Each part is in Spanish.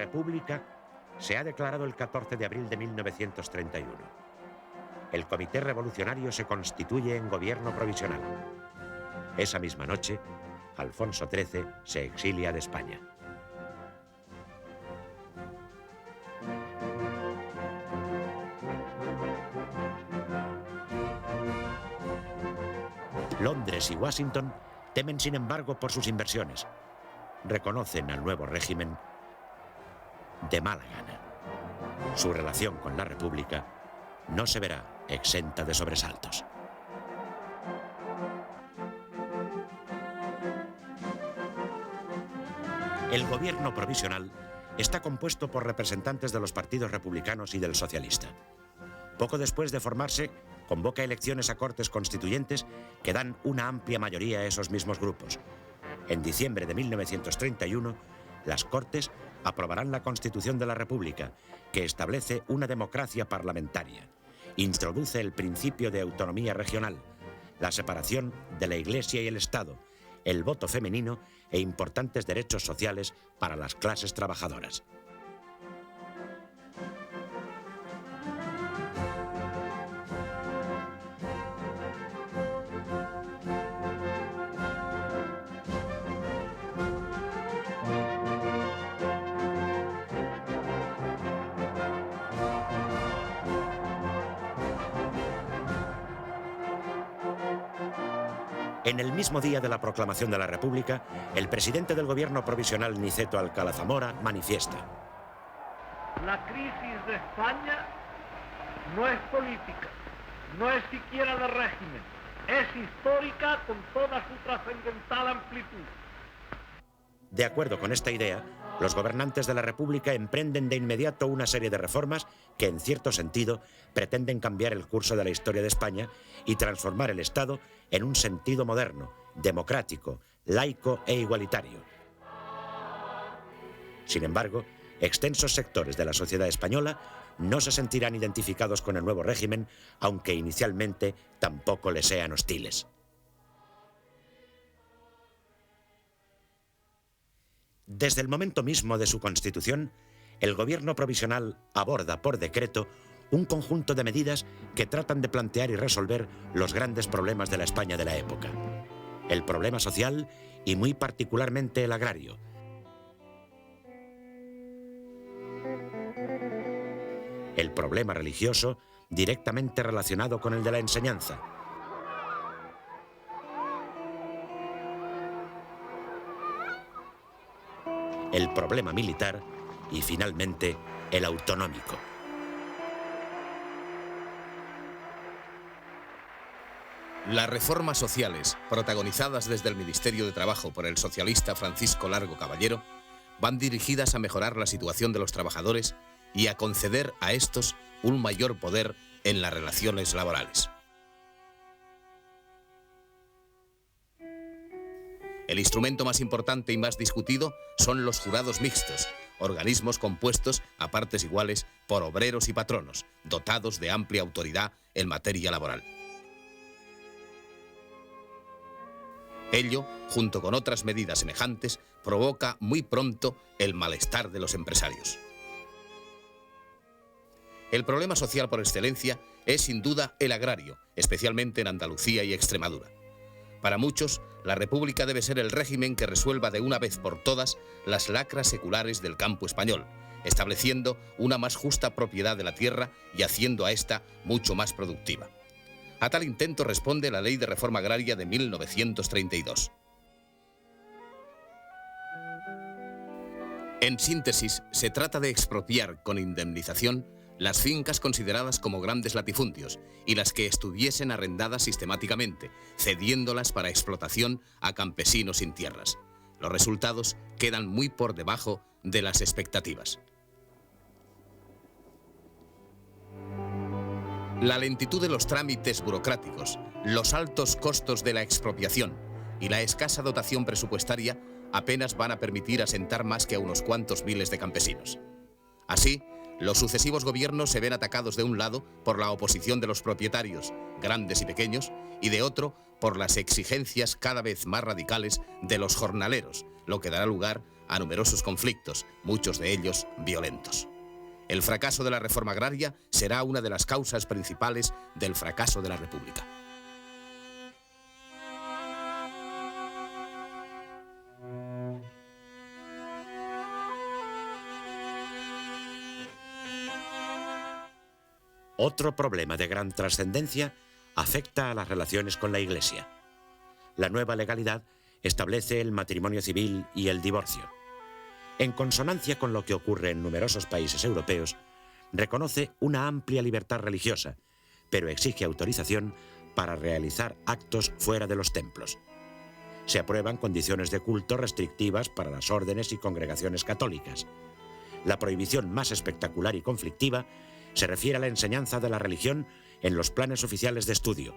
República se ha declarado el 14 de abril de 1931. El Comité Revolucionario se constituye en gobierno provisional. Esa misma noche, Alfonso XIII se exilia de España. Londres y Washington temen, sin embargo, por sus inversiones. Reconocen al nuevo régimen de mala gana. Su relación con la República no se verá exenta de sobresaltos. El gobierno provisional está compuesto por representantes de los partidos republicanos y del socialista. Poco después de formarse, convoca elecciones a Cortes Constituyentes que dan una amplia mayoría a esos mismos grupos. En diciembre de 1931, las Cortes aprobarán la Constitución de la República, que establece una democracia parlamentaria, introduce el principio de autonomía regional, la separación de la Iglesia y el Estado, el voto femenino e importantes derechos sociales para las clases trabajadoras. En el mismo día de la proclamación de la República, el presidente del gobierno provisional, Niceto Alcalá Zamora, manifiesta: la crisis de España no es política, no es siquiera de régimen, es histórica con toda su trascendental amplitud. De acuerdo con esta idea, los gobernantes de la República emprenden de inmediato una serie de reformas que, en cierto sentido, pretenden cambiar el curso de la historia de España y transformar el Estado en un sentido moderno, democrático, laico e igualitario. Sin embargo, extensos sectores de la sociedad española no se sentirán identificados con el nuevo régimen, aunque inicialmente tampoco les sean hostiles. Desde el momento mismo de su constitución, el gobierno provisional aborda por decreto un conjunto de medidas que tratan de plantear y resolver los grandes problemas de la España de la época. El problema social y muy particularmente el agrario. El problema religioso, directamente relacionado con el de la enseñanza. El problema militar y, finalmente, el autonómico. Las reformas sociales, protagonizadas desde el Ministerio de Trabajo por el socialista Francisco Largo Caballero, van dirigidas a mejorar la situación de los trabajadores y a conceder a estos un mayor poder en las relaciones laborales. El instrumento más importante y más discutido son los jurados mixtos, organismos compuestos a partes iguales por obreros y patronos, dotados de amplia autoridad en materia laboral. Ello, junto con otras medidas semejantes, provoca muy pronto el malestar de los empresarios. El problema social por excelencia es sin duda el agrario, especialmente en Andalucía y Extremadura. Para muchos, la República debe ser el régimen que resuelva de una vez por todas las lacras seculares del campo español, estableciendo una más justa propiedad de la tierra y haciendo a esta mucho más productiva. A tal intento responde la Ley de Reforma Agraria de 1932. En síntesis, se trata de expropiar con indemnización las fincas consideradas como grandes latifundios y las que estuviesen arrendadas sistemáticamente, cediéndolas para explotación a campesinos sin tierras. Los resultados quedan muy por debajo de las expectativas. La lentitud de los trámites burocráticos, los altos costos de la expropiación y la escasa dotación presupuestaria apenas van a permitir asentar más que a unos cuantos miles de campesinos. Así, los sucesivos gobiernos se ven atacados de un lado por la oposición de los propietarios, grandes y pequeños, y de otro por las exigencias cada vez más radicales de los jornaleros, lo que dará lugar a numerosos conflictos, muchos de ellos violentos. El fracaso de la reforma agraria será una de las causas principales del fracaso de la República. Otro problema de gran trascendencia afecta a las relaciones con la Iglesia. La nueva legalidad establece el matrimonio civil y el divorcio. En consonancia con lo que ocurre en numerosos países europeos, reconoce una amplia libertad religiosa, pero exige autorización para realizar actos fuera de los templos. Se aprueban condiciones de culto restrictivas para las órdenes y congregaciones católicas. La prohibición más espectacular y conflictiva se refiere a la enseñanza de la religión en los planes oficiales de estudio.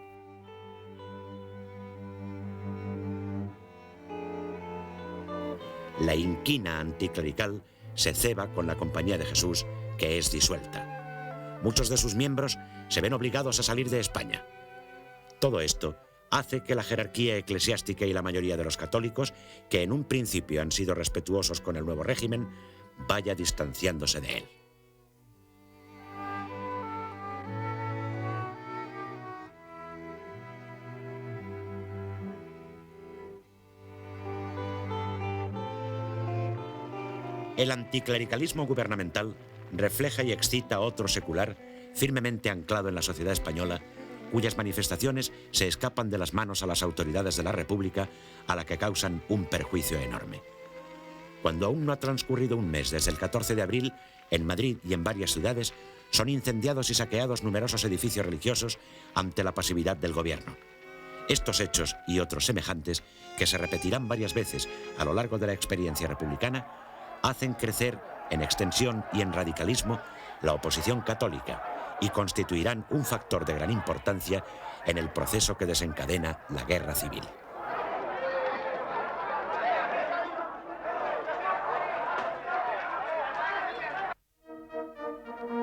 La inquina anticlerical se ceba con la Compañía de Jesús, que es disuelta. Muchos de sus miembros se ven obligados a salir de España. Todo esto hace que la jerarquía eclesiástica y la mayoría de los católicos, que en un principio han sido respetuosos con el nuevo régimen, vaya distanciándose de él. El anticlericalismo gubernamental refleja y excita a otro secular firmemente anclado en la sociedad española, cuyas manifestaciones se escapan de las manos a las autoridades de la República, a la que causan un perjuicio enorme. Cuando aún no ha transcurrido un mes desde el 14 de abril, en Madrid y en varias ciudades, son incendiados y saqueados numerosos edificios religiosos ante la pasividad del gobierno. Estos hechos y otros semejantes, que se repetirán varias veces a lo largo de la experiencia republicana, hacen crecer en extensión y en radicalismo la oposición católica y constituirán un factor de gran importancia en el proceso que desencadena la guerra civil.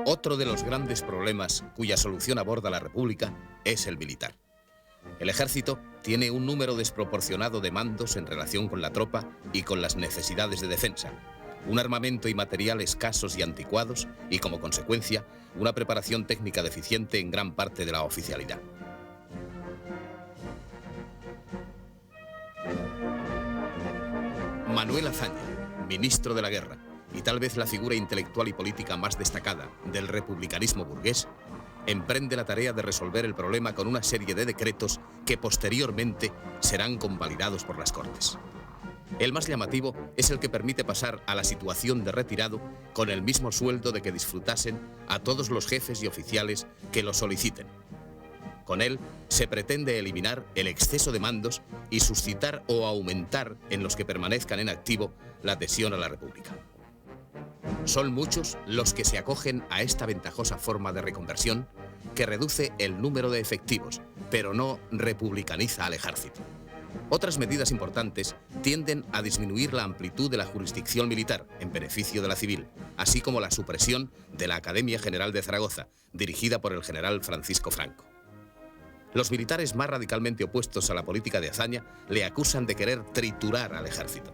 Otro de los grandes problemas cuya solución aborda la República es el militar. El ejército tiene un número desproporcionado de mandos en relación con la tropa y con las necesidades de defensa, un armamento y material escasos y anticuados y, como consecuencia, una preparación técnica deficiente en gran parte de la oficialidad. Manuel Azaña, ministro de la Guerra, y tal vez la figura intelectual y política más destacada del republicanismo burgués, emprende la tarea de resolver el problema con una serie de decretos que posteriormente serán convalidados por las Cortes. El más llamativo es el que permite pasar a la situación de retirado con el mismo sueldo de que disfrutasen a todos los jefes y oficiales que lo soliciten. Con él se pretende eliminar el exceso de mandos y suscitar o aumentar en los que permanezcan en activo la adhesión a la República. Son muchos los que se acogen a esta ventajosa forma de reconversión que reduce el número de efectivos, pero no republicaniza al ejército. Otras medidas importantes tienden a disminuir la amplitud de la jurisdicción militar en beneficio de la civil, así como la supresión de la Academia General de Zaragoza, dirigida por el general Francisco Franco. Los militares más radicalmente opuestos a la política de Azaña le acusan de querer triturar al ejército.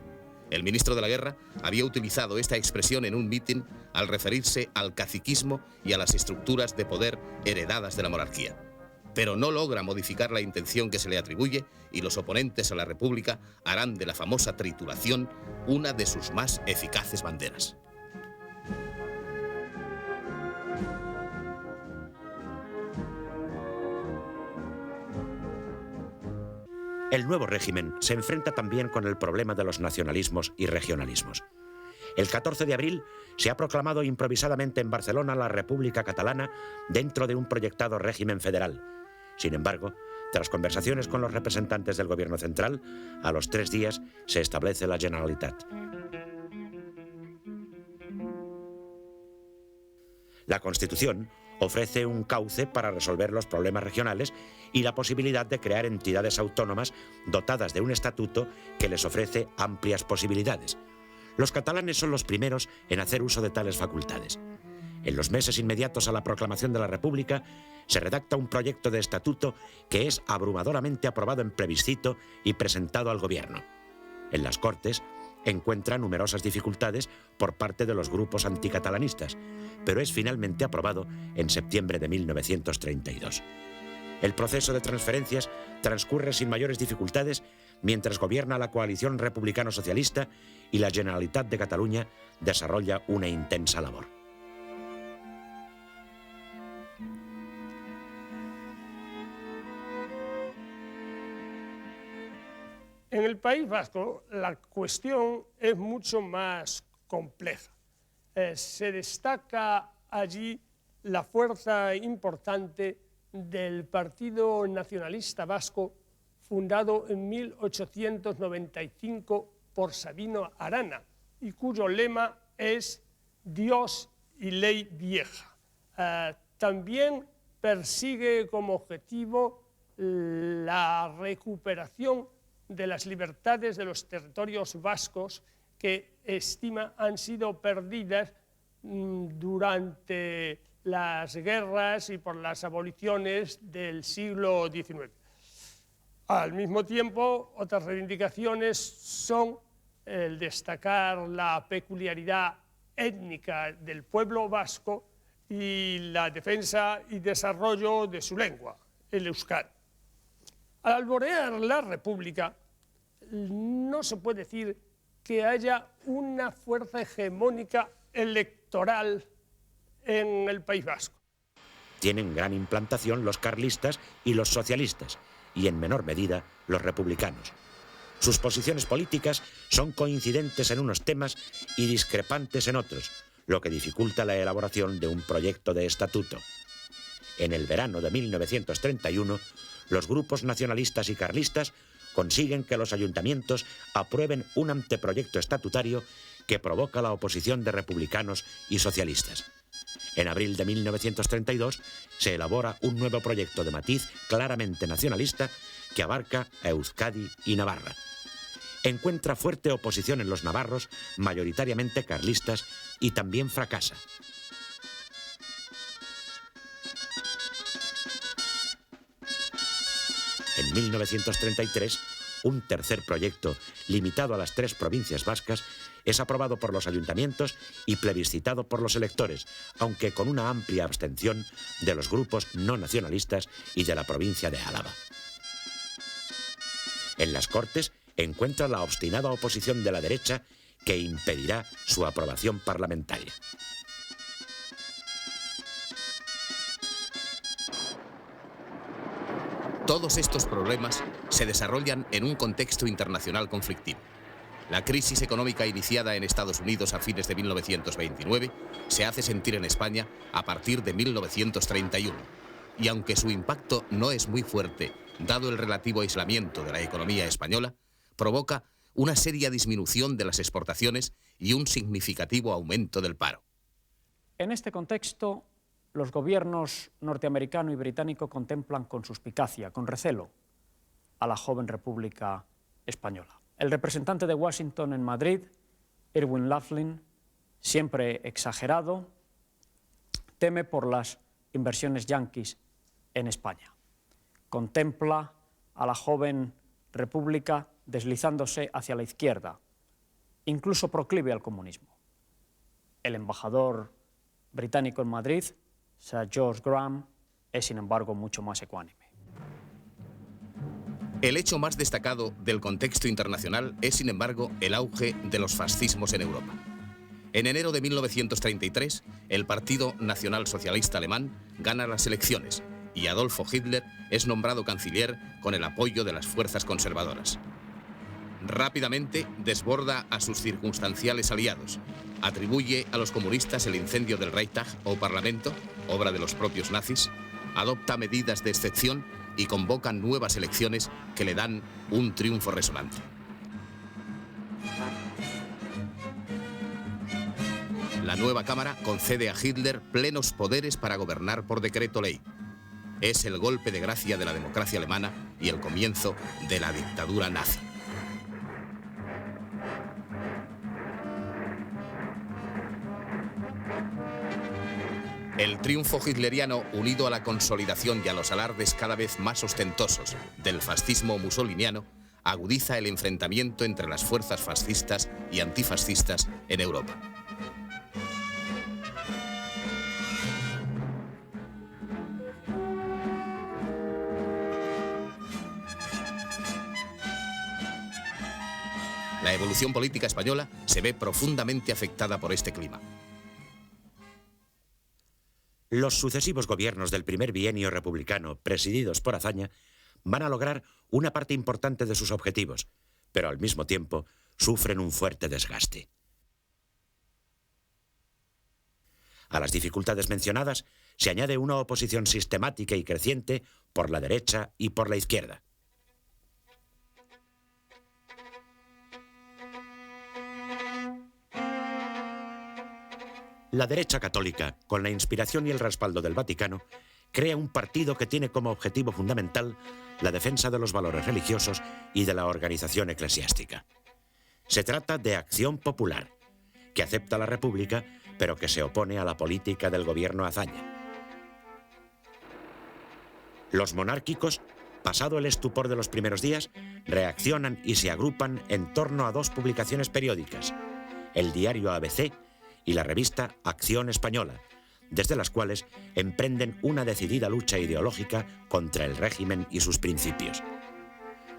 El ministro de la Guerra había utilizado esta expresión en un mitin al referirse al caciquismo y a las estructuras de poder heredadas de la monarquía. Pero no logra modificar la intención que se le atribuye y los oponentes a la República harán de la famosa trituración una de sus más eficaces banderas. El nuevo régimen se enfrenta también con el problema de los nacionalismos y regionalismos. El 14 de abril se ha proclamado improvisadamente en Barcelona la República Catalana dentro de un proyectado régimen federal. Sin embargo, tras conversaciones con los representantes del gobierno central, a los 3 días se establece la Generalitat. La Constitución ofrece un cauce para resolver los problemas regionales y la posibilidad de crear entidades autónomas dotadas de un estatuto que les ofrece amplias posibilidades. Los catalanes son los primeros en hacer uso de tales facultades. En los meses inmediatos a la proclamación de la República, se redacta un proyecto de estatuto que es abrumadoramente aprobado en plebiscito y presentado al gobierno. En las Cortes encuentra numerosas dificultades por parte de los grupos anticatalanistas, pero es finalmente aprobado en septiembre de 1932. El proceso de transferencias transcurre sin mayores dificultades mientras gobierna la coalición republicano-socialista y la Generalitat de Cataluña desarrolla una intensa labor. En el País Vasco la cuestión es mucho más compleja. Se destaca allí la fuerza importante del Partido Nacionalista Vasco, fundado en 1895 por Sabino Arana, y cuyo lema es Dios y ley vieja. También persigue como objetivo la recuperación de las libertades de los territorios vascos que estima han sido perdidas durante las guerras y por las aboliciones del siglo XIX. Al mismo tiempo, otras reivindicaciones son el destacar la peculiaridad étnica del pueblo vasco y la defensa y desarrollo de su lengua, el euskera. Al alborear la República, no se puede decir que haya una fuerza hegemónica electoral en el País Vasco. Tienen gran implantación los carlistas y los socialistas, y en menor medida los republicanos. Sus posiciones políticas son coincidentes en unos temas y discrepantes en otros, lo que dificulta la elaboración de un proyecto de estatuto. En el verano de 1931, los grupos nacionalistas y carlistas consiguen que los ayuntamientos aprueben un anteproyecto estatutario que provoca la oposición de republicanos y socialistas. En abril de 1932 se elabora un nuevo proyecto de matiz claramente nacionalista que abarca a Euskadi y Navarra. Encuentra fuerte oposición en los navarros, mayoritariamente carlistas, y también fracasa. En 1933, un tercer proyecto, limitado a las 3 provincias vascas, es aprobado por los ayuntamientos y plebiscitado por los electores, aunque con una amplia abstención de los grupos no nacionalistas y de la provincia de Álava. En las Cortes encuentra la obstinada oposición de la derecha que impedirá su aprobación parlamentaria. Todos estos problemas se desarrollan en un contexto internacional conflictivo. La crisis económica iniciada en Estados Unidos a fines de 1929 se hace sentir en España a partir de 1931. Y aunque su impacto no es muy fuerte, dado el relativo aislamiento de la economía española, provoca una seria disminución de las exportaciones y un significativo aumento del paro. En este contexto, los gobiernos norteamericano y británico contemplan con suspicacia, con recelo, a la joven República Española. El representante de Washington en Madrid, Irwin Laughlin, siempre exagerado, teme por las inversiones yanquis en España. Contempla a la joven República deslizándose hacia la izquierda, incluso proclive al comunismo. El embajador británico en Madrid, Sir George Graham, es sin embargo mucho más ecuánime. El hecho más destacado del contexto internacional es, sin embargo, el auge de los fascismos en Europa. En enero de 1933, el Partido Nacional Socialista Alemán gana las elecciones y Adolfo Hitler es nombrado canciller con el apoyo de las fuerzas conservadoras. Rápidamente desborda a sus circunstanciales aliados, atribuye a los comunistas el incendio del Reichstag o Parlamento, obra de los propios nazis, adopta medidas de excepción y convoca nuevas elecciones que le dan un triunfo resonante. La nueva Cámara concede a Hitler plenos poderes para gobernar por decreto ley. Es el golpe de gracia de la democracia alemana y el comienzo de la dictadura nazi. El triunfo hitleriano, unido a la consolidación y a los alardes cada vez más ostentosos del fascismo mussoliniano, agudiza el enfrentamiento entre las fuerzas fascistas y antifascistas en Europa. La evolución política española se ve profundamente afectada por este clima. Los sucesivos gobiernos del primer bienio republicano, presididos por Azaña, van a lograr una parte importante de sus objetivos, pero al mismo tiempo sufren un fuerte desgaste. A las dificultades mencionadas se añade una oposición sistemática y creciente por la derecha y por la izquierda. La derecha católica, con la inspiración y el respaldo del Vaticano, crea un partido que tiene como objetivo fundamental la defensa de los valores religiosos y de la organización eclesiástica. Se trata de Acción Popular, que acepta la República, pero que se opone a la política del gobierno Azaña. Los monárquicos, pasado el estupor de los primeros días, reaccionan y se agrupan en torno a dos publicaciones periódicas, el diario ABC y la revista Acción Española, desde las cuales emprenden una decidida lucha ideológica contra el régimen y sus principios.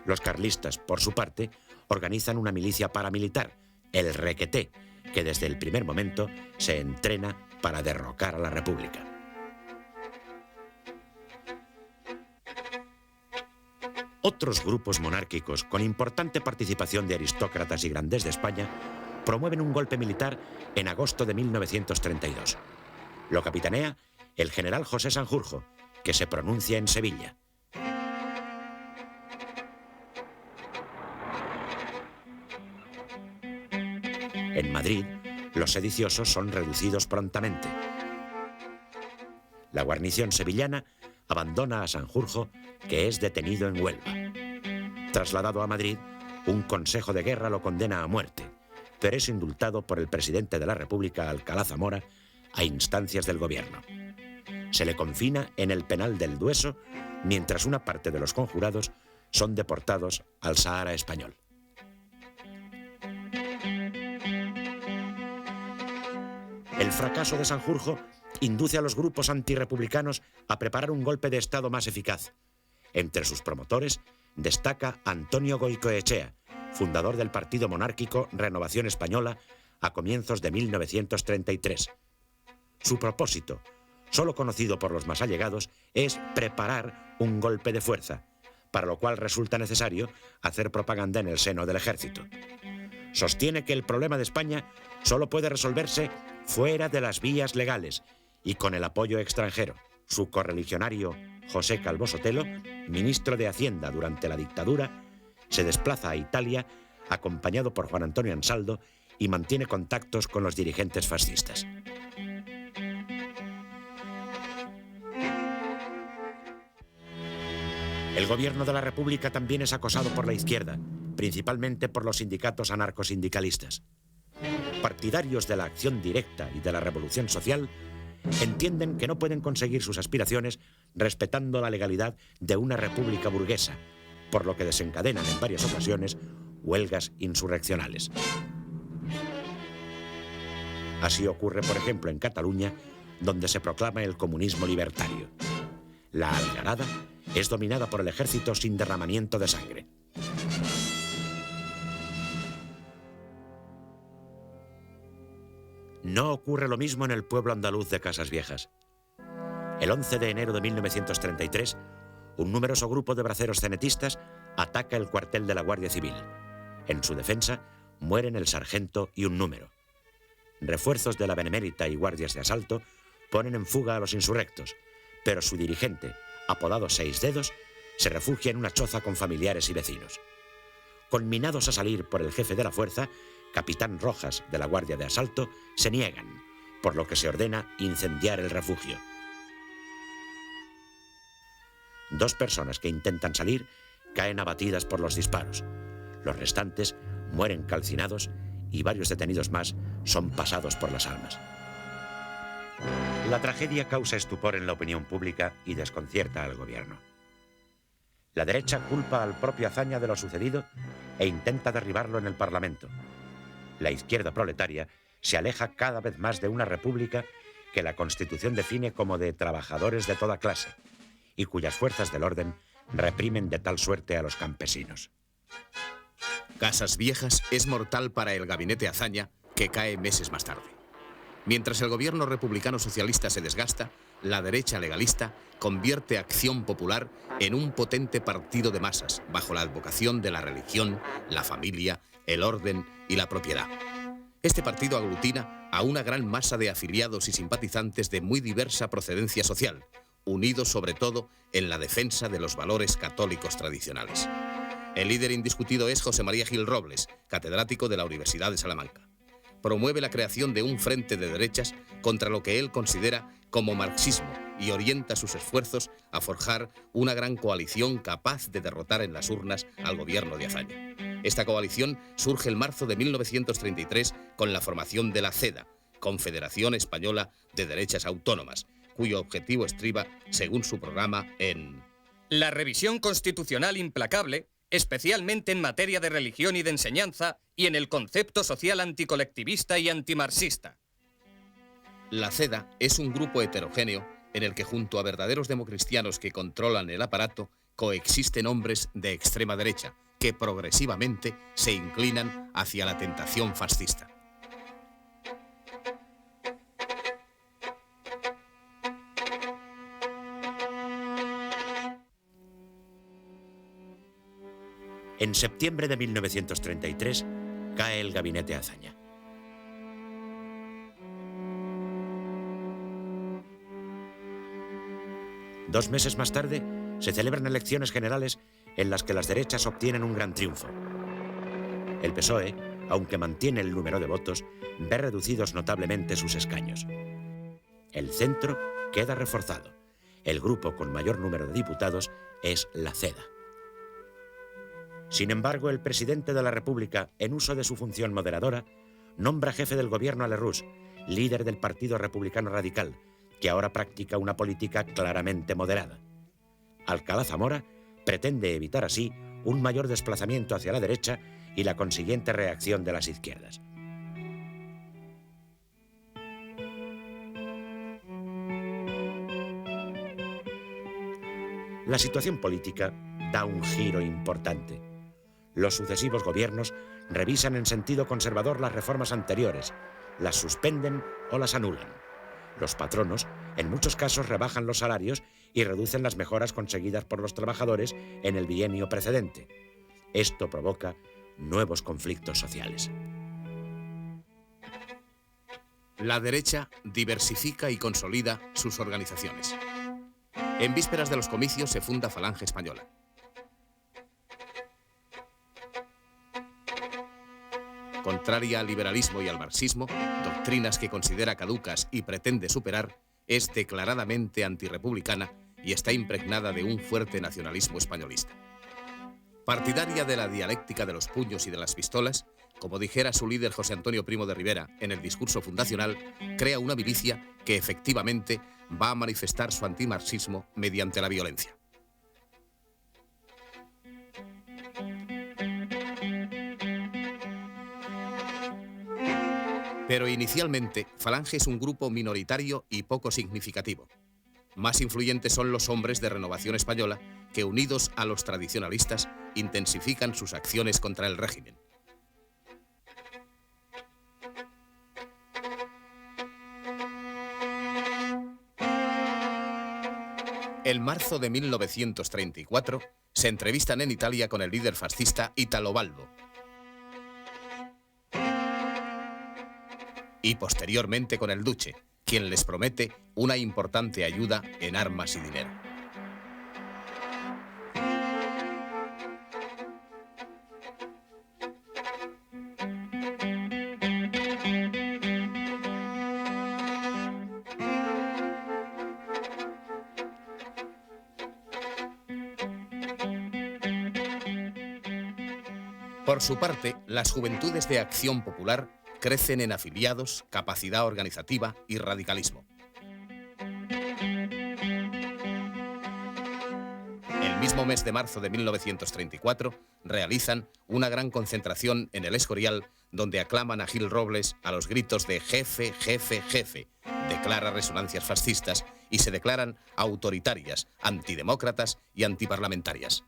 Los carlistas, por su parte, organizan una milicia paramilitar, el Requeté, que desde el primer momento se entrena para derrocar a la República. Otros grupos monárquicos, con importante participación de aristócratas y grandes de España, promueven un golpe militar en agosto de 1932. Lo capitanea el general José Sanjurjo, que se pronuncia en Sevilla. En Madrid, los sediciosos son reducidos prontamente. La guarnición sevillana abandona a Sanjurjo, que es detenido en Huelva. Trasladado a Madrid, un consejo de guerra lo condena a muerte, pero es indultado por el presidente de la República, Alcalá Zamora, a instancias del gobierno. Se le confina en el penal del Dueso, mientras una parte de los conjurados son deportados al Sahara español. El fracaso de Sanjurjo induce a los grupos antirrepublicanos a preparar un golpe de Estado más eficaz. Entre sus promotores destaca Antonio Goicoechea, fundador del partido monárquico Renovación Española a comienzos de 1933. Su propósito, solo conocido por los más allegados, es preparar un golpe de fuerza, para lo cual resulta necesario hacer propaganda en el seno del ejército. Sostiene que el problema de España solo puede resolverse fuera de las vías legales y con el apoyo extranjero. Su correligionario José Calvo Sotelo, ministro de Hacienda durante la dictadura, se desplaza a Italia acompañado por Juan Antonio Ansaldo y mantiene contactos con los dirigentes fascistas. El gobierno de la República también es acosado por la izquierda, principalmente por los sindicatos anarcosindicalistas. Partidarios de la acción directa y de la revolución social, entienden que no pueden conseguir sus aspiraciones respetando la legalidad de una república burguesa, por lo que desencadenan en varias ocasiones huelgas insurreccionales. Así ocurre, por ejemplo, en Cataluña, donde se proclama el comunismo libertario. La Algarada es dominada por el ejército sin derramamiento de sangre. No ocurre lo mismo en el pueblo andaluz de Casas Viejas. El 11 de enero de 1933, un numeroso grupo de braceros cenetistas ataca el cuartel de la Guardia Civil. En su defensa mueren el sargento y un número. Refuerzos de la Benemérita y guardias de asalto ponen en fuga a los insurrectos, pero su dirigente, apodado Seis Dedos, se refugia en una choza con familiares y vecinos. Conminados a salir por el jefe de la fuerza, capitán Rojas de la Guardia de Asalto, se niegan, por lo que se ordena incendiar el refugio. 2 personas que intentan salir caen abatidas por los disparos. Los restantes mueren calcinados y varios detenidos más son pasados por las armas. La tragedia causa estupor en la opinión pública y desconcierta al gobierno. La derecha culpa al propio Azaña de lo sucedido e intenta derribarlo en el Parlamento. La izquierda proletaria se aleja cada vez más de una república que la Constitución define como de trabajadores de toda clase y cuyas fuerzas del orden reprimen de tal suerte a los campesinos. Casas Viejas es mortal para el gabinete Azaña, que cae meses más tarde. Mientras el gobierno republicano socialista se desgasta, la derecha legalista convierte Acción Popular en un potente partido de masas, bajo la advocación de la religión, la familia, el orden y la propiedad. Este partido aglutina a una gran masa de afiliados y simpatizantes de muy diversa procedencia social, unidos sobre todo en la defensa de los valores católicos tradicionales. El líder indiscutido es José María Gil Robles, catedrático de la Universidad de Salamanca. Promueve la creación de un frente de derechas contra lo que él considera como marxismo y orienta sus esfuerzos a forjar una gran coalición capaz de derrotar en las urnas al gobierno de Azaña. Esta coalición surge en marzo de 1933 con la formación de la CEDA, Confederación Española de Derechas Autónomas, cuyo objetivo estriba, según su programa, en la revisión constitucional implacable, especialmente en materia de religión y de enseñanza, y en el concepto social anticolectivista y antimarxista. La CEDA es un grupo heterogéneo en el que, junto a verdaderos democristianos que controlan el aparato, coexisten hombres de extrema derecha que progresivamente se inclinan hacia la tentación fascista. En septiembre de 1933 cae el gabinete Azaña. Dos meses más tarde se celebran elecciones generales en las que las derechas obtienen un gran triunfo. El PSOE, aunque mantiene el número de votos, ve reducidos notablemente sus escaños. El centro queda reforzado. El grupo con mayor número de diputados es la CEDA. Sin embargo, el presidente de la República, en uso de su función moderadora, nombra jefe del gobierno a Lerroux, líder del Partido Republicano Radical, que ahora practica una política claramente moderada. Alcalá Zamora pretende evitar así un mayor desplazamiento hacia la derecha y la consiguiente reacción de las izquierdas. La situación política da un giro importante. Los sucesivos gobiernos revisan en sentido conservador las reformas anteriores, las suspenden o las anulan. Los patronos, en muchos casos, rebajan los salarios y reducen las mejoras conseguidas por los trabajadores en el bienio precedente. Esto provoca nuevos conflictos sociales. La derecha diversifica y consolida sus organizaciones. En vísperas de los comicios se funda Falange Española. Contraria al liberalismo y al marxismo, doctrinas que considera caducas y pretende superar, es declaradamente antirrepublicana y está impregnada de un fuerte nacionalismo españolista. Partidaria de la dialéctica de los puños y de las pistolas, como dijera su líder José Antonio Primo de Rivera en el discurso fundacional, crea una milicia que efectivamente va a manifestar su antimarxismo mediante la violencia. Pero inicialmente, Falange es un grupo minoritario y poco significativo. Más influyentes son los hombres de Renovación Española, que unidos a los tradicionalistas, intensifican sus acciones contra el régimen. En marzo de 1934, se entrevistan en Italia con el líder fascista Italo Balbo. Y posteriormente con el Duce, quien les promete una importante ayuda en armas y dinero. Por su parte, las juventudes de Acción Popular crecen en afiliados, capacidad organizativa y radicalismo. el mismo mes de marzo de 1934, realizan una gran concentración en el Escorial, donde aclaman a Gil Robles a los gritos de «jefe, jefe, jefe», de claras resonancias fascistas, y se declaran autoritarias, antidemócratas y antiparlamentarias.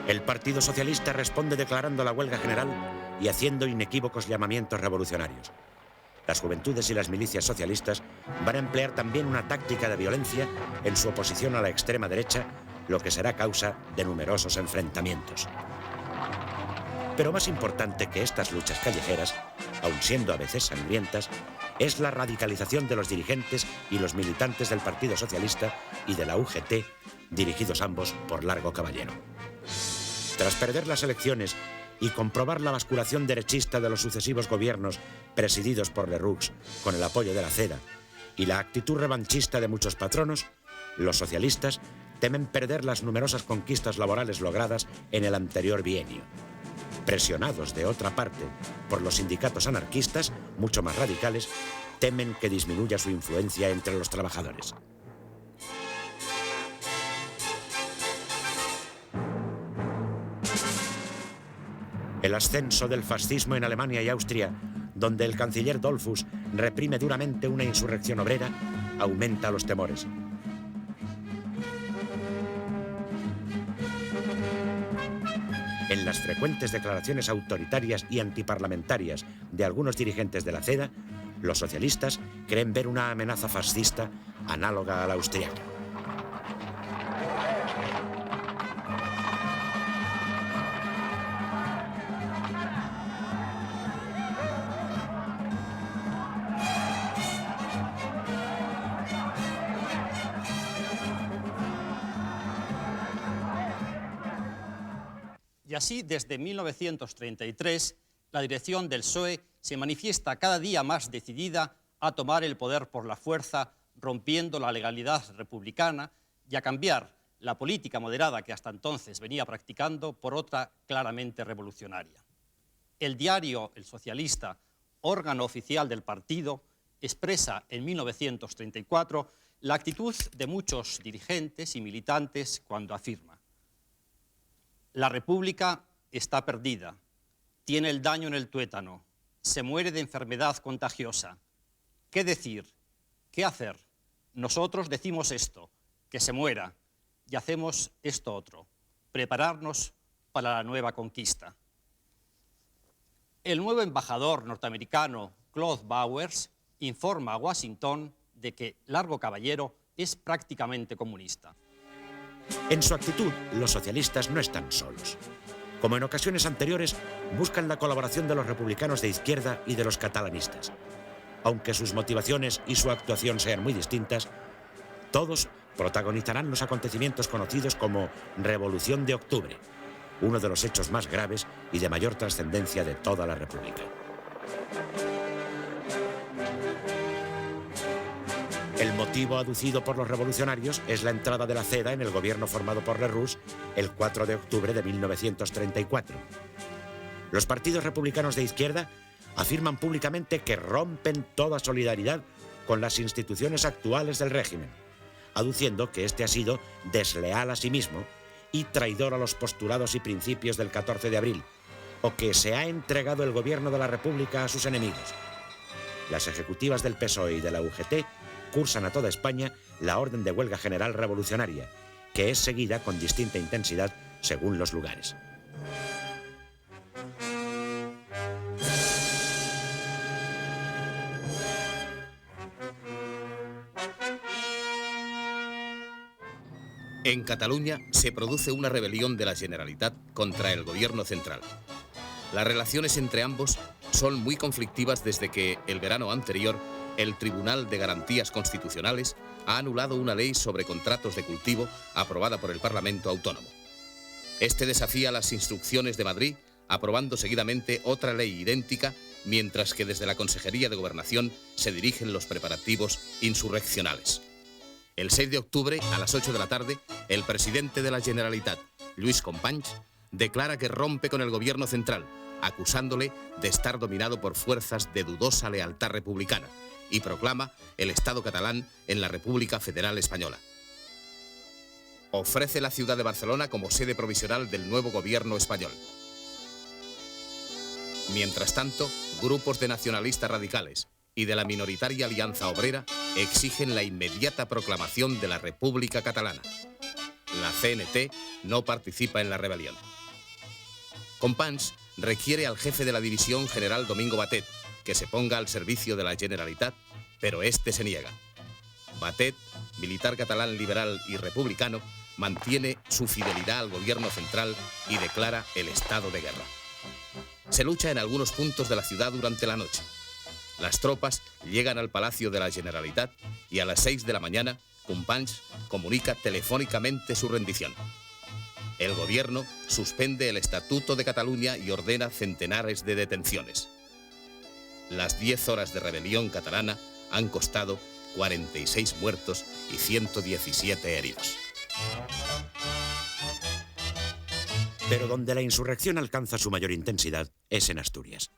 El Partido Socialista responde declarando la huelga general y haciendo inequívocos llamamientos revolucionarios. Las juventudes y las milicias socialistas van a emplear también una táctica de violencia en su oposición a la extrema derecha, lo que será causa de numerosos enfrentamientos. Pero más importante que estas luchas callejeras, aun siendo a veces sangrientas, es la radicalización de los dirigentes y los militantes del Partido Socialista y de la UGT, dirigidos ambos por Largo Caballero. Tras perder las elecciones y comprobar la basculación derechista de los sucesivos gobiernos presididos por Lerroux con el apoyo de la CEDA y la actitud revanchista de muchos patronos, los socialistas temen perder las numerosas conquistas laborales logradas en el anterior bienio. Presionados, de otra parte, por los sindicatos anarquistas, mucho más radicales, temen que disminuya su influencia entre los trabajadores. El ascenso del fascismo en Alemania y Austria, donde el canciller Dollfuss reprime duramente una insurrección obrera, aumenta los temores. En las frecuentes declaraciones autoritarias y antiparlamentarias de algunos dirigentes de la CEDA, los socialistas creen ver una amenaza fascista análoga a la austriaca. Y así, desde 1933, la dirección del PSOE se manifiesta cada día más decidida a tomar el poder por la fuerza, rompiendo la legalidad republicana y a cambiar la política moderada que hasta entonces venía practicando por otra claramente revolucionaria. El diario El Socialista, órgano oficial del partido, expresa en 1934 la actitud de muchos dirigentes y militantes cuando afirma: la República está perdida, tiene el daño en el tuétano, se muere de enfermedad contagiosa. ¿Qué decir? ¿Qué hacer? Nosotros decimos esto, que se muera, y hacemos esto otro, prepararnos para la nueva conquista. El nuevo embajador norteamericano, Claude Bowers, informa a Washington de que Largo Caballero es prácticamente comunista. En su actitud, los socialistas no están solos. Como en ocasiones anteriores, buscan la colaboración de los republicanos de izquierda y de los catalanistas. Aunque sus motivaciones y su actuación sean muy distintas, todos protagonizarán los acontecimientos conocidos como Revolución de Octubre, uno de los hechos más graves y de mayor trascendencia de toda la República. El motivo aducido por los revolucionarios es la entrada de la CEDA en el gobierno formado por Lerroux el 4 de octubre de 1934. Los partidos republicanos de izquierda afirman públicamente que rompen toda solidaridad con las instituciones actuales del régimen, aduciendo que este ha sido desleal a sí mismo y traidor a los postulados y principios del 14 de abril, o que se ha entregado el gobierno de la República a sus enemigos. Las ejecutivas del PSOE y de la UGT cursan a toda España la orden de huelga general revolucionaria, que es seguida con distinta intensidad según los lugares. En Cataluña se produce una rebelión de la Generalitat contra el gobierno central. Las relaciones entre ambos son muy conflictivas desde que, el verano anterior, el Tribunal de Garantías Constitucionales ha anulado una ley sobre contratos de cultivo aprobada por el Parlamento Autónomo. Este desafía las instrucciones de Madrid, aprobando seguidamente otra ley idéntica, mientras que desde la Consejería de Gobernación se dirigen los preparativos insurreccionales. El 6 de octubre, a las 8 de la tarde, el presidente de la Generalitat, Lluís Companys, declara que rompe con el gobierno central, acusándole de estar dominado por fuerzas de dudosa lealtad republicana, y proclama el Estado catalán en la República Federal Española. Ofrece la ciudad de Barcelona como sede provisional del nuevo gobierno español. Mientras tanto, grupos de nacionalistas radicales y de la minoritaria Alianza Obrera exigen la inmediata proclamación de la República Catalana. La CNT no participa en la rebelión. Companys requiere al jefe de la división, general Domingo Batet, que se ponga al servicio de la Generalitat, pero este se niega. Batet, militar catalán liberal y republicano, mantiene su fidelidad al gobierno central y declara el estado de guerra. Se lucha en algunos puntos de la ciudad durante la noche. Las tropas llegan al Palacio de la Generalitat y a las 6 de la mañana, Companys comunica telefónicamente su rendición. El gobierno suspende el Estatuto de Cataluña y ordena centenares de detenciones. Las 10 horas de rebelión catalana han costado 46 muertos y 117 heridos. Pero donde la insurrección alcanza su mayor intensidad es en Asturias.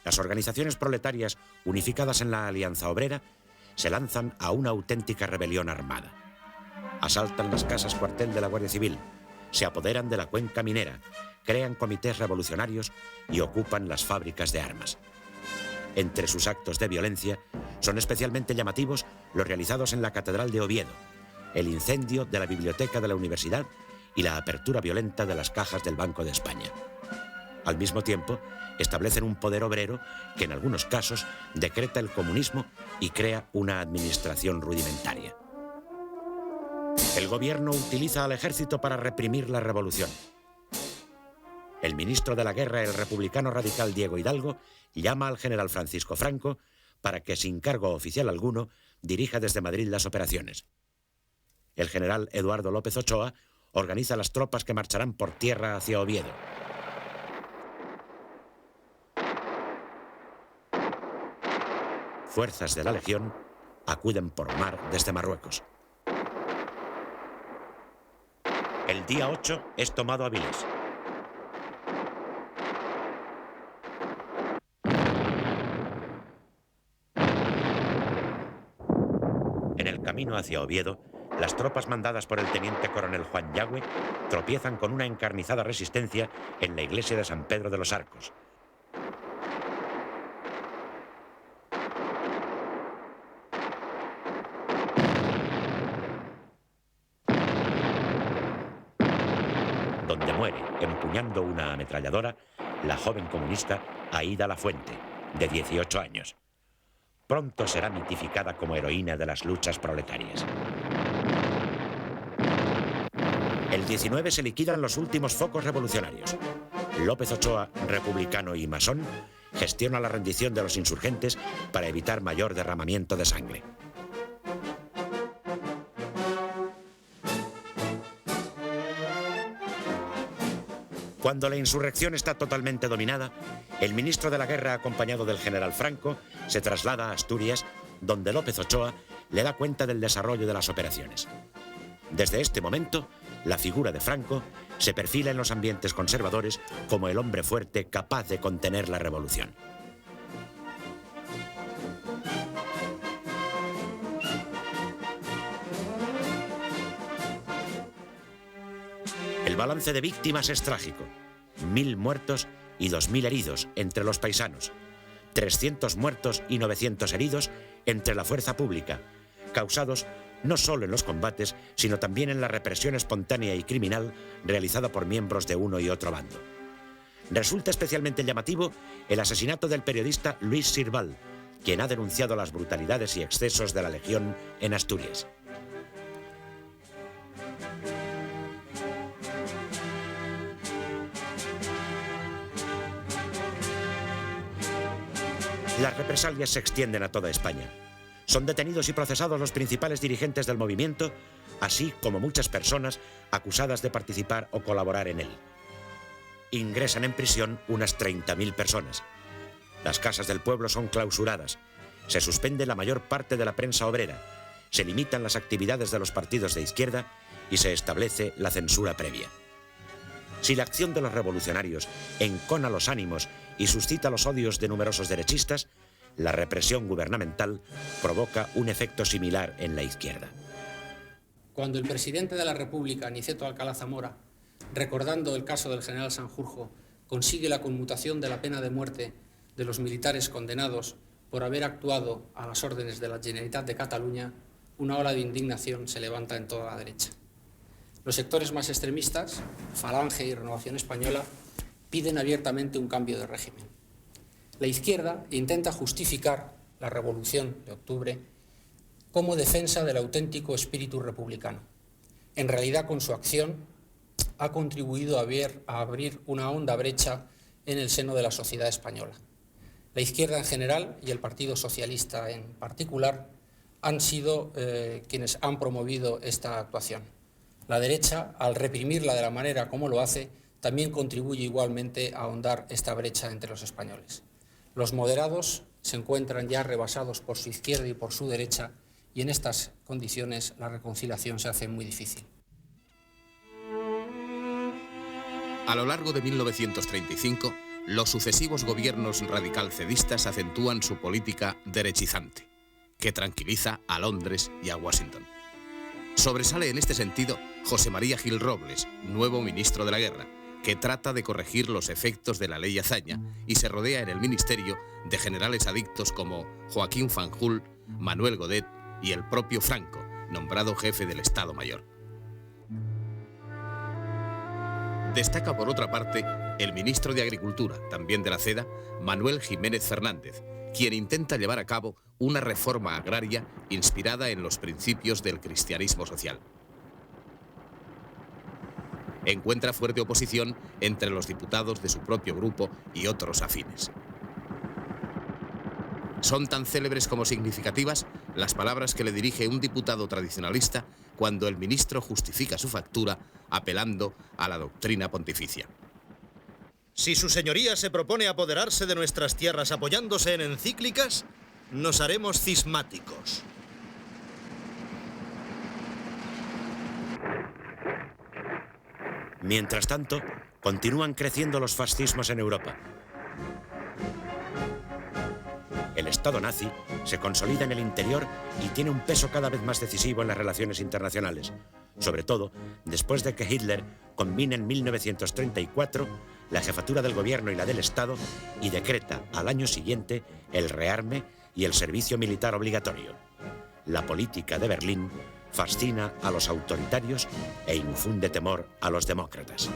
Las organizaciones proletarias, unificadas en la Alianza Obrera, se lanzan a una auténtica rebelión armada. Asaltan las casas cuartel de la Guardia Civil, se apoderan de la cuenca minera, crean comités revolucionarios y ocupan las fábricas de armas. Entre sus actos de violencia son especialmente llamativos los realizados en la Catedral de Oviedo, el incendio de la biblioteca de la universidad y la apertura violenta de las cajas del Banco de España. Al mismo tiempo, establecen un poder obrero que en algunos casos decreta el comunismo y crea una administración rudimentaria. El gobierno utiliza al ejército para reprimir la revolución. El ministro de la Guerra, el republicano radical Diego Hidalgo, llama al general Francisco Franco para que, sin cargo oficial alguno, dirija desde Madrid las operaciones. El general Eduardo López Ochoa organiza las tropas que marcharán por tierra hacia Oviedo. Fuerzas de la Legión acuden por mar desde Marruecos. El día 8 es tomado Avilés. En el camino hacia Oviedo, las tropas mandadas por el teniente coronel Juan Yagüe tropiezan con una encarnizada resistencia en la iglesia de San Pedro de los Arcos. Donde muere, empuñando una ametralladora, la joven comunista Aída Lafuente, de 18 años. Pronto será mitificada como heroína de las luchas proletarias. El 19 se liquidan los últimos focos revolucionarios. López Ochoa, republicano y masón, gestiona la rendición de los insurgentes para evitar mayor derramamiento de sangre. Cuando la insurrección está totalmente dominada, el ministro de la Guerra, acompañado del general Franco, se traslada a Asturias, donde López Ochoa le da cuenta del desarrollo de las operaciones. Desde este momento, la figura de Franco se perfila en los ambientes conservadores como el hombre fuerte capaz de contener la revolución. El balance de víctimas es trágico. 1000 muertos y 2000 heridos entre los paisanos. 300 muertos y 900 heridos entre la fuerza pública, causados no solo en los combates, sino también en la represión espontánea y criminal realizada por miembros de uno y otro bando. Resulta especialmente llamativo el asesinato del periodista Luis Sirval, quien ha denunciado las brutalidades y excesos de la Legión en Asturias. Las represalias se extienden a toda España. Son detenidos y procesados los principales dirigentes del movimiento, así como muchas personas acusadas de participar o colaborar en él. Ingresan en prisión unas 30.000 personas. Las casas del pueblo son clausuradas. Se suspende la mayor parte de la prensa obrera. Se limitan las actividades de los partidos de izquierda y se establece la censura previa. Si la acción de los revolucionarios encona los ánimos y suscita los odios de numerosos derechistas, la represión gubernamental provoca un efecto similar en la izquierda. Cuando el presidente de la República, Niceto Alcalá Zamora, recordando el caso del general Sanjurjo, consigue la conmutación de la pena de muerte de los militares condenados por haber actuado a las órdenes de la Generalitat de Cataluña, una ola de indignación se levanta en toda la derecha. Los sectores más extremistas, Falange y Renovación Española, piden abiertamente un cambio de régimen. La izquierda intenta justificar la Revolución de Octubre como defensa del auténtico espíritu republicano. En realidad, con su acción, ha contribuido a abrir una honda brecha en el seno de la sociedad española. La izquierda en general y el Partido Socialista en particular han sido quienes han promovido esta actuación. La derecha, al reprimirla de la manera como lo hace, también contribuye igualmente a ahondar esta brecha entre los españoles. Los moderados se encuentran ya rebasados por su izquierda y por su derecha, y en estas condiciones la reconciliación se hace muy difícil. A lo largo de 1935, los sucesivos gobiernos radicalcedistas acentúan su política derechizante, que tranquiliza a Londres y a Washington. Sobresale en este sentido José María Gil Robles, nuevo ministro de la Guerra, que trata de corregir los efectos de la ley Azaña y se rodea en el ministerio de generales adictos como Joaquín Fanjul, Manuel Godet y el propio Franco, nombrado jefe del Estado Mayor. Destaca por otra parte el ministro de Agricultura, también de la CEDA, Manuel Jiménez Fernández, quien intenta llevar a cabo una reforma agraria inspirada en los principios del cristianismo social. Encuentra fuerte oposición entre los diputados de su propio grupo y otros afines. Son tan célebres como significativas las palabras que le dirige un diputado tradicionalista cuando el ministro justifica su factura apelando a la doctrina pontificia. Si su señoría se propone apoderarse de nuestras tierras apoyándose en encíclicas, nos haremos cismáticos. Mientras tanto, continúan creciendo los fascismos en Europa. El Estado nazi se consolida en el interior y tiene un peso cada vez más decisivo en las relaciones internacionales, sobre todo después de que Hitler combina en 1934 la jefatura del gobierno y la del Estado y decreta al año siguiente el rearme y el servicio militar obligatorio. La política de Berlín fascina a los autoritarios e infunde temor a los demócratas.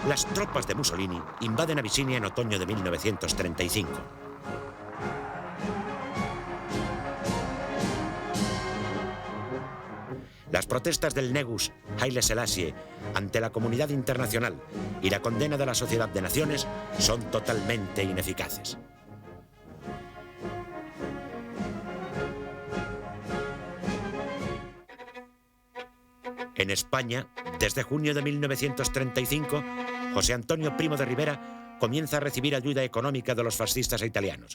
Las tropas de Mussolini invaden Abisinia en otoño de 1935. Las protestas del Negus Haile Selassie ante la comunidad internacional y la condena de la Sociedad de Naciones son totalmente ineficaces. En España, desde junio de 1935, José Antonio Primo de Rivera comienza a recibir ayuda económica de los fascistas italianos.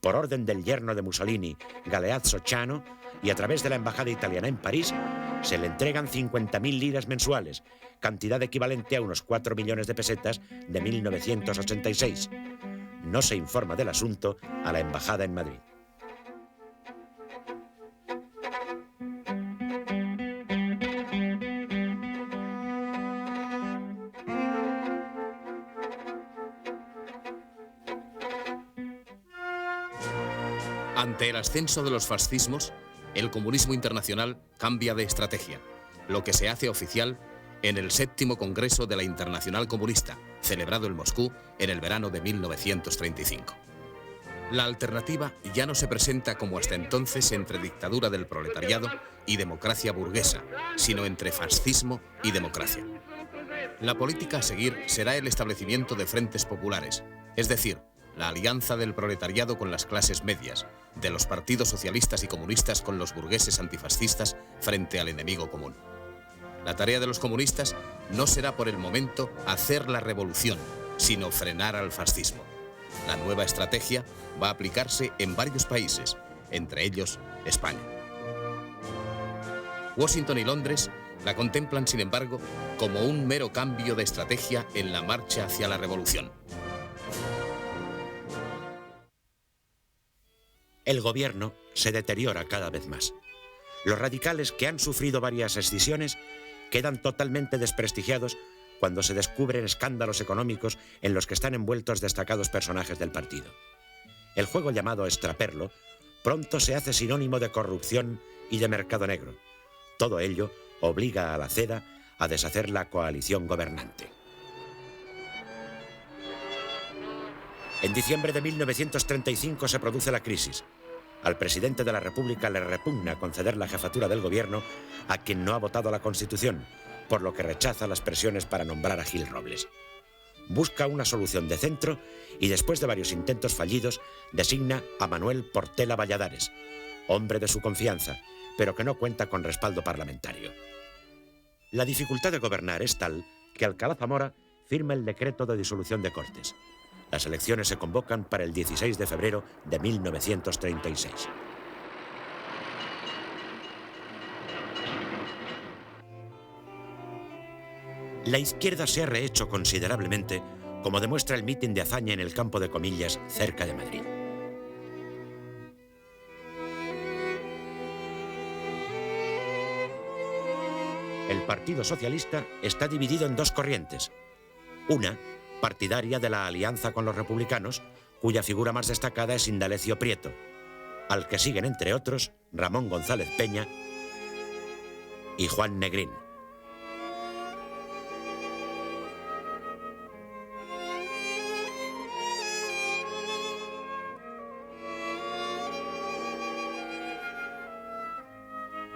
Por orden del yerno de Mussolini, Galeazzo Ciano, y a través de la embajada italiana en París, se le entregan 50.000 liras mensuales, cantidad equivalente a unos 4 millones de pesetas de 1986. No se informa del asunto a la embajada en Madrid. Ante el ascenso de los fascismos, el comunismo internacional cambia de estrategia, lo que se hace oficial en el 7º Congreso de la Internacional Comunista, celebrado en Moscú en el verano de 1935. La alternativa ya no se presenta como hasta entonces entre dictadura del proletariado y democracia burguesa, sino entre fascismo y democracia. La política a seguir será el establecimiento de frentes populares, es decir, la alianza del proletariado con las clases medias, de los partidos socialistas y comunistas con los burgueses antifascistas frente al enemigo común. La tarea de los comunistas no será por el momento hacer la revolución, sino frenar al fascismo. La nueva estrategia va a aplicarse en varios países, entre ellos España. Washington y Londres la contemplan, sin embargo, como un mero cambio de estrategia en la marcha hacia la revolución. El gobierno se deteriora cada vez más. Los radicales, que han sufrido varias escisiones, quedan totalmente desprestigiados cuando se descubren escándalos económicos en los que están envueltos destacados personajes del partido. El juego llamado extraperlo pronto se hace sinónimo de corrupción y de mercado negro. Todo ello obliga a la CEDA a deshacer la coalición gobernante. En diciembre de 1935 se produce la crisis. Al presidente de la República le repugna conceder la jefatura del gobierno a quien no ha votado la Constitución, por lo que rechaza las presiones para nombrar a Gil Robles. Busca una solución de centro y, después de varios intentos fallidos, designa a Manuel Portela Valladares, hombre de su confianza, pero que no cuenta con respaldo parlamentario. La dificultad de gobernar es tal que Alcalá Zamora firma el decreto de disolución de Cortes. Las elecciones se convocan para el 16 de febrero de 1936. La izquierda se ha rehecho considerablemente, como demuestra el mitin de Azaña en el Campo de Comillas, cerca de Madrid. El Partido Socialista está dividido en dos corrientes. Una, partidaria de la alianza con los republicanos, cuya figura más destacada es Indalecio Prieto, al que siguen, entre otros, Ramón González Peña y Juan Negrín.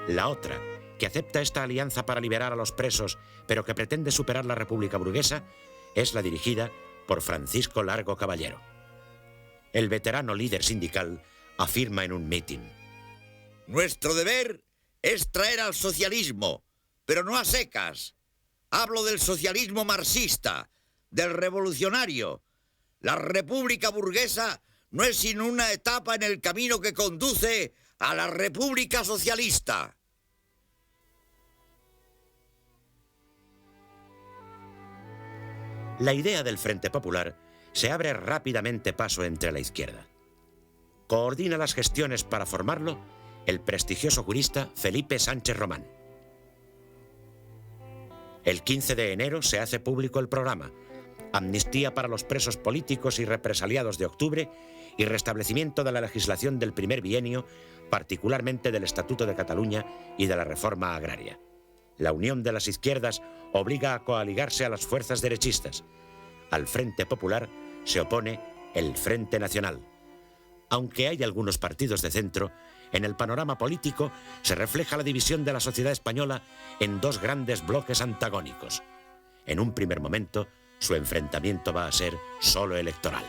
La otra, que acepta esta alianza para liberar a los presos, pero que pretende superar la República burguesa, es la dirigida por Francisco Largo Caballero. El veterano líder sindical afirma en un mitin: nuestro deber es traer al socialismo, pero no a secas. Hablo del socialismo marxista, del revolucionario. La República burguesa no es sino una etapa en el camino que conduce a la República socialista. La idea del Frente Popular se abre rápidamente paso entre la izquierda. Coordina las gestiones para formarlo el prestigioso jurista Felipe Sánchez Román. El 15 de enero se hace público el programa: amnistía para los presos políticos y represaliados de octubre y restablecimiento de la legislación del primer bienio, particularmente del Estatuto de Cataluña y de la reforma agraria. La unión de las izquierdas obliga a coaligarse a las fuerzas derechistas. Al Frente Popular se opone el Frente Nacional. Aunque hay algunos partidos de centro, en el panorama político se refleja la división de la sociedad española en dos grandes bloques antagónicos. En un primer momento, su enfrentamiento va a ser solo electoral.